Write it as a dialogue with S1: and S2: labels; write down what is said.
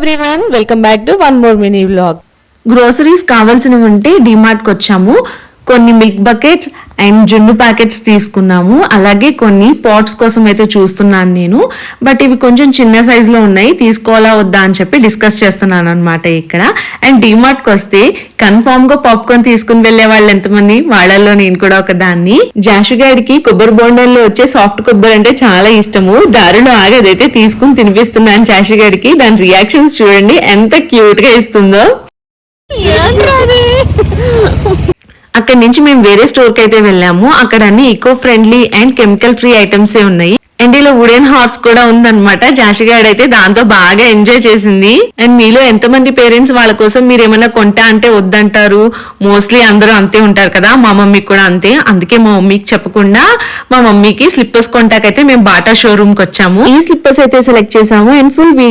S1: Everyone welcome back to one more mini vlog.
S2: Groceries కావాల్సినవి ఉంటే డిమార్ట్కి వచ్చాము. కొన్ని మిల్క్ బకెట్స్ అండ్ జున్ను ప్యాకెట్స్ తీసుకున్నాము. అలాగే కొన్ని పాట్స్ కోసం అయితే చూస్తున్నాను నేను. బట్ ఇవి కొంచెం చిన్న సైజ్ లో ఉన్నాయి, తీసుకోవాలా వద్దా అని చెప్పి డిస్కస్ చేస్తున్నాను అనమాట ఇక్కడ. అండ్ డిమార్ట్కి వస్తే కన్ఫామ్ గా పాప్కార్న్ తీసుకుని వెళ్లే వాళ్ళు ఎంతమంది, వాళ్ళల్లో నేను కూడా ఒక దాన్ని. జాషుగాడికి కొబ్బరి బోండాల్లో వచ్చే సాఫ్ట్ కొబ్బరి అంటే చాలా ఇష్టము. దారిలో ఆగి అదైతే తీసుకుని తినిపిస్తున్నాను జాషుగాడికి. దాని రియాక్షన్స్ చూడండి ఎంత క్యూట్ గా ఇస్తుందో. అక్కడి నుంచి మేము వేరే స్టోర్ కి అయితే వెళ్ళాము. అక్కడ అన్ని eco friendly and chemical free items ఉన్నాయి. అండ్ ఇలా వుడెన్ హార్స్ కూడా ఉందన్నమాట. జాషిగాడ్ అయితే దాంతో బాగా ఎంజాయ్ చేసింది. అండ్ మీలో ఎంతమంది పేరెంట్స్ వాళ్ళ కోసం మీరు ఏమైనా కొంటా అంటే వద్దంటారు? మోస్ట్లీ అందరూ అంతే ఉంటారు కదా. మా మమ్మీకి కూడా అంతే. అందుకే మా మమ్మీకి చెప్పకుండా మా మమ్మీకి స్లిప్పర్స్ కొంటాకైతే మేము బాటా షోరూమ్ కి వచ్చాము. ఈ స్లిప్పర్స్ అయితే సెలెక్ట్ చేసాము. And full